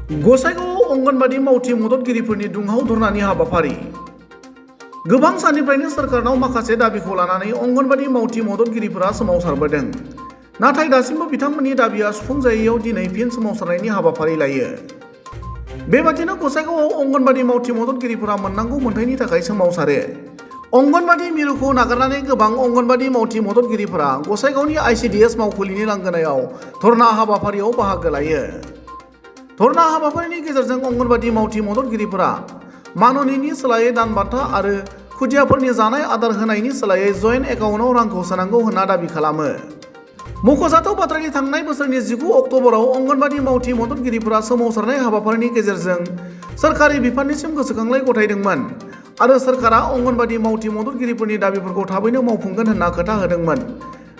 गसाइगाव अंगनबादि मावथि मददगिरिफोरनि दुंहाव धरनानि हाबाफारि गोबां साननिफ्रायनो सरकारनाव माखासे दाबिखौ लानानै अंगनबादि मावथि मददगिरिफोरा सोमावसारबोदों। नाथाय दासिमबो बिथांमोननि दाबिया सुफुंजायैयाव दिनै फिन सोमावसारनायनि हाबाफारि लायो। बेबादिनो गसाइगावआव अंगनबादि मावथि मददगिरिफोरा मोननांगौ मोनथायनि थाखाय सोमावसारो। अंगनबादि मिरुखौ नागारनानै गोबां अंगनबादि मावथि मददगिरिफोरा गसाइगावनि आइसिडिएस मावखुलिनि लांगोनायाव धरना हाबाफारियाव बाहागो लायो। धरना हाबाफारिनि गेजेरजों अंगनबादि मावथि मददगिरिफोरा माननिनि सोलायै दान बान्था आरो खुदियाफोरनि जानाय आदार होनायनि सोलायै जयेन्ट एकाउन्टआव रांखौ सोनांगौ होनना दाबि खालामो। मख'जाथाव बाथ्रानि थांनाय बोसोरनि 19 अक्ट'बराव अंगनबादि मावथि मददगिरिफोरा सोमावसारनाय हाबाफारिनि गेजेरजों सोरखारि बिफाननिसिम गोसोखांलाय गथायदोंमोन आरो सोरखारा अंगनबादि मावथि मददगिरिफोरनि दाबिफोरखौ थाबैनो मावफुंगोन होनना खोथा होदोंमोन।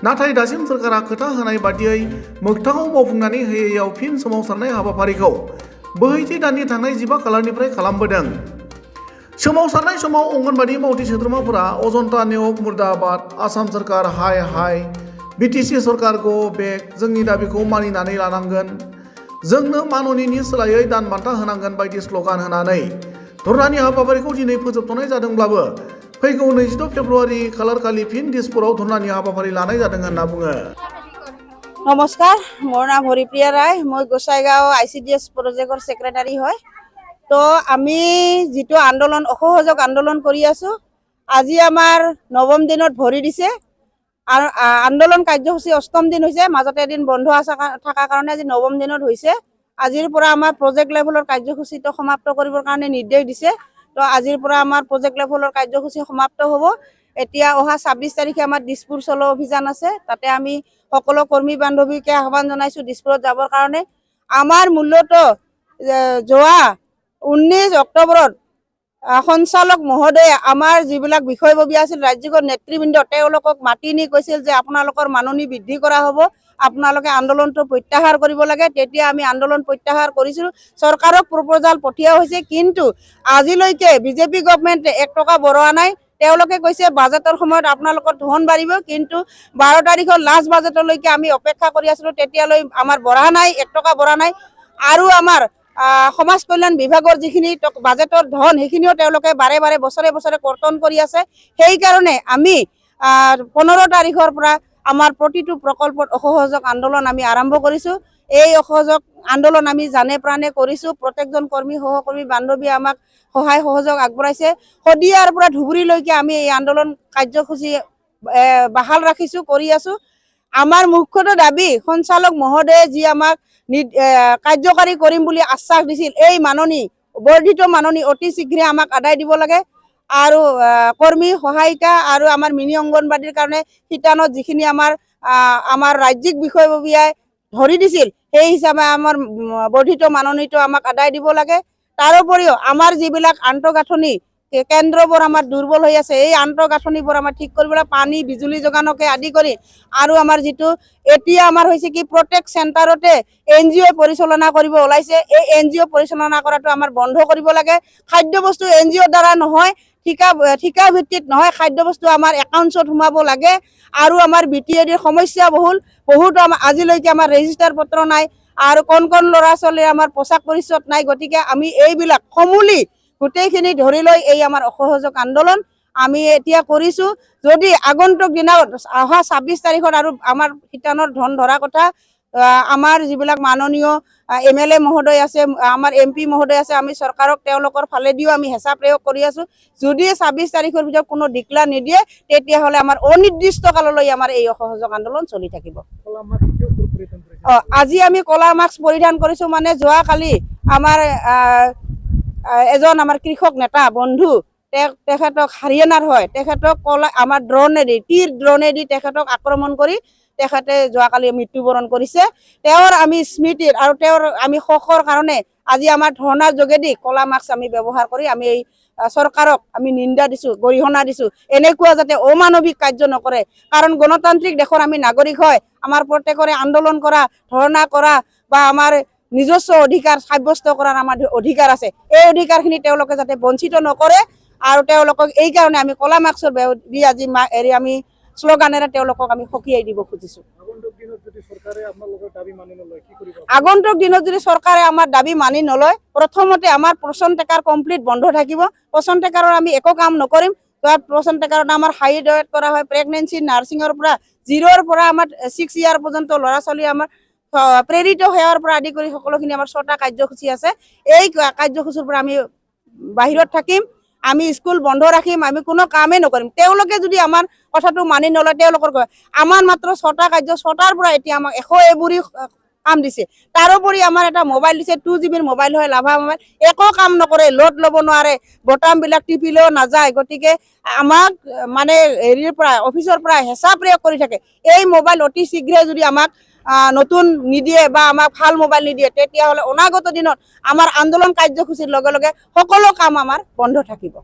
नाथाय दासिम सोरखारा खोथा होनाय बादियै मोगथाङाव मावफुंनानै होयैयाव फिन सोमावसारनाय हाबाफारिखौ बोहैथि दाननि थांनाय 15 खालारनिफ्राय खालामबोदों। सोमावसारनाय समाव अंगनबादि मावथि सोद्रोमाफोरा अजन्ता नेवक मुर्दाबाद, आसाम सोरखार हाय हाय, बिटिसि सरखार गो बेक, जोंनि दाबिखौ मानिनानै लानांगोन, जोंनो माननिनि सोलायै दान बान्था होनांगोन बायदि स्लगान होनानै धरनानि हाबाफारिखौ दिनै फोजोबथ'नाय जादोंब्लाबो फैगौ 22 फेब्रुवारि खालारखालि फिन दिसपुराव धरनानि हाबाफारि लानाय जादों होनना बुङो। नमस्कार, मोर नाम हरिप्रिया राय। मैं गोसाईगाँव आईसीडीएस प्रोजेक्टर सेक्रेटारी है। तो आमी जितो आंदोलन असहयोग आंदोलन करी आसो, আজি आमार नवम दिनत भरी दिसे। आंदोलन कार्यसूची अष्टम दिन होइसे, মাজতে এদিন বন্ধ থাকাৰ কাৰণে আজি নৱম দিনত হৈছে। আজিৰ পৰা আমাৰ প্ৰজেক্ট লেভেলৰ কাৰ্যসূচীটো সমাপ্ত কৰিবৰ কাৰণে নিৰ্দেশ দিছে। তো আজিৰ পৰা আমাৰ প্ৰজেক্ট লেভেলৰ কাৰ্যসূচী সমাপ্ত হ'ব। এতিয়া অহা 26 তাৰিখে আমাৰ দিছপুৰ চলো অভিযান আছে। তাতে আমি সকলো কৰ্মী বান্ধৱীকে আহ্বান জনাইছো দিছপুৰত যাবৰ কাৰণে। আমাৰ মূল্যটো যোৱা 19 অক্টোবৰত সঞ্চালক মহোদয়ে আমাৰ যিবিলাক বিষয়ববী আছিল ৰাজ্যিক নেতৃবৃন্দ তেওঁলোকক মাতি নি কৈছিল যে আপোনালোকৰ মাননি বৃদ্ধি কৰা হ'ব, আপোনালোকে আন্দোলনটো প্ৰত্যাহাৰ কৰিব লাগে। তেতিয়া আমি আন্দোলন প্ৰত্যাহাৰ কৰিছিলোঁ। চৰকাৰক প্ৰপ'জাল পঠিওৱা হৈছে, কিন্তু আজিলৈকে বিজেপি গভৰ্ণমেণ্টে 1 টকা বঢ়োৱা নাই। তেওঁলোকে কৈছে বাজেটৰ সময়ত আপোনালোকৰ ধন বাঢ়িব, কিন্তু 12 তাৰিখৰ লাষ্ট বাজেটলৈকে আমি অপেক্ষা কৰি আছিলোঁ, তেতিয়ালৈ আমাৰ বঢ়া নাই, 1 টকা বঢ়া নাই। আৰু আমাৰ সমাজ কল্যাণ বিভাগৰ যিখিনি বাজেটৰ ধন সেইখিনিও তেওঁলোকে বাৰে বাৰে বছৰে বছৰে কৰ্তন কৰি আছে। সেইকাৰণে আমি 15 তাৰিখৰ পৰা আমাৰ প্ৰতিটো প্ৰকল্পত অসহযোগ আন্দোলন আমি আৰম্ভ কৰিছোঁ। এই অসহযোগ আন্দোলন আমি জানে প্ৰাণে কৰিছোঁ। প্ৰত্যেকজন কৰ্মী সহকৰ্মী বান্ধৱীয়ে আমাক সহায় সহযোগ আগবঢ়াইছে। শদিয়াৰ পৰা ধুবুৰীলৈকে আমি এই আন্দোলন কাৰ্যসূচী বাহাল ৰাখিছোঁ, কৰি আছোঁ। আমাৰ মুখ্যটো দাবী সঞ্চালক মহোদয়ে যি আমাক কাৰ্যকাৰী কৰিম বুলি আশ্বাস দিছিল, এই মাননি বৰ্ধিত মাননি অতি শীঘ্ৰে আমাক আদায় দিব লাগে। আৰু কৰ্মী সহায়িকা আৰু আমাৰ মিনি অংগনবাদীৰ কাৰণে শিতানত যিখিনি আমাৰ ৰাজ্যিক বিষয়ববীয়াই ধৰি দিছিল, সেই হিচাপে আমাৰ বৰ্ধিত মাননিটো আমাক আদায় দিব লাগে। তাৰোপৰিও আমাৰ যিবিলাক আন্তঃগাঁথনি কেন্দ্ৰবোৰ আমাৰ দুৰ্বল হৈ আছে, এই আন্তঃগাঁথনিবোৰ আমাৰ ঠিক কৰিবলৈ পানী বিজুলী যোগানকে আদি কৰি আৰু আমাৰ যিটো এতিয়া আমাৰ হৈছে কি প্ৰত্যেক চেণ্টাৰতে NGO পৰিচালনা কৰিব ওলাইছে, এই NGO পৰিচালনা কৰাটো আমাৰ বন্ধ কৰিব লাগে। খাদ্যবস্তু NGOৰ দ্বাৰা নহয়, ঠিকা ভিত্তিত নহয়, খাদ্যবস্তু আমাৰ একাউণ্টছত সোমাব লাগে। আৰু আমাৰ BTADৰ সমস্যা বহুতো আজিলৈকে আমাৰ ৰেজিষ্টাৰ পত্ৰ নাই, আৰু কণ ল'ৰা ছোৱালীৰ আমাৰ পোচাক পৰিচ্ছদ নাই। গতিকে আমি এইবিলাক সমূলি গোটেইখিনি ধৰি লৈ এই আমাৰ অসহযোগ আন্দোলন আমি এতিয়া কৰিছোঁ। যদি আগন্তুক দিনত অহা 26 তাৰিখত আৰু আমাৰ শিতানৰ ধন ধৰা কথা, আমাৰ যিবিলাক মাননীয় MLA মহোদয় আছে, আমাৰ MP মহোদয় আছে, আমি চৰকাৰক তেওঁলোকৰ ফালেদিও আমি হেঁচা প্ৰয়োগ কৰি আছোঁ। যদি 26 তাৰিখৰ ভিতৰত কোনো ডিক্লাৰ নিদিয়ে, তেতিয়াহ'লে আমাৰ অনিৰ্দিষ্ট কাললৈ আমাৰ এই অসহযোগ আন্দোলন চলি থাকিব। আজি আমি কলা মাস্ক পৰিধান কৰিছোঁ, মানে যোৱাকালি আমাৰ এজন আমাৰ কৃষক নেতা বন্ধু, তেখেতক হাৰিয়ানাৰ হয়, তেখেতক আমাৰ তীৰ ড্ৰোনেদি তেখেতক আক্ৰমণ কৰি তেখেতে যোৱাকালি মৃত্যুবৰণ কৰিছে। তেওঁৰ আমি স্মৃতিৰ আৰু তেওঁৰ আমি শোকৰ কাৰণে আজি আমাৰ ধৰ্ণাৰ যোগেদি কলা মাস্ক আমি ব্যৱহাৰ কৰি আমি এই চৰকাৰক আমি নিন্দা দিছোঁ, গৰিহণা দিছোঁ, এনেকুৱা যাতে অমানৱিক কাৰ্য নকৰে। কাৰণ গণতান্ত্ৰিক দেশৰ আমি নাগৰিক হয়, আমাৰ প্ৰত্যেকৰে আন্দোলন কৰা, ধৰ্ণা কৰা বা আমাৰ নিজস্ব অধিকাৰ সাব্যস্ত কৰাৰ আমাৰ অধিকাৰ আছে। এই অধিকাৰখিনি তেওঁলোকে যাতে বঞ্চিত নকৰে, আৰু তেওঁলোকক এই কাৰণে আমি কলা মাস্কৰ দি আজি আমি শ্লোগানেৰে তেওঁলোকক আমি সকীয়াই দিব খুজিছোঁ। যদি চৰকাৰে আপোনালোকৰ দাবী মানি নলয় কি কৰিব আগন্তুক দিনত যদি চৰকাৰে আমাৰ দাবী মানি নলয় প্ৰথমতে আমাৰ পচন টেকাৰ কমপ্লিট বন্ধ থাকিব পচন টেকাৰৰ আমি একো কাম নকৰিম পচন টেকাৰত আমাৰ হাই ডায়েট কৰা হয় প্ৰেগনেন্সি নাৰ্ছিঙৰ পৰা 0ৰ পৰা আমাৰ 6 ইয়াৰ পৰ্যন্ত ল'ৰা ছোৱালী আমাৰ প্ৰেৰিত সেৱাৰ পৰা আদি কৰি সকলোখিনি আমাৰ 6টা কাৰ্যসূচী আছে এই কাৰ্যসূচীৰ পৰা আমি বাহিৰত থাকিম আমি স্কুল বন্ধ ৰাখিম আমি কোনো কামেই নকৰিম তেওঁলোকে যদি আমাৰ কথাটো মানি নলয় তেওঁলোকৰ আমাৰ মাত্ৰ 6টা কাৰ্য 6টাৰ পৰা এতিয়া আমাক 100 এবুৰি কাম দিছে তাৰোপৰি আমাৰ এটা মোবাইল দিছে 2GB মোবাইল হয় লাভা মোবাইল একো কাম নকৰে লোড ল'ব নোৱাৰে বটামবিলাক টিপিলেও নাযায় গতিকে আমাক মানে হেৰিৰ পৰা অফিচৰ পৰা হেঁচা প্ৰয়োগ কৰি থাকে এই মোবাইল অতি শীঘ্ৰে যদি আমাক নতুন নিদিয়ে বা আমাক ভাল মোবাইল নিদিয়ে তেতিয়াহ'লে অনাগত দিনত আমাৰ আন্দোলন কাৰ্যসূচীৰ লগে লগে সকলো কাম আমাৰ বন্ধ থাকিব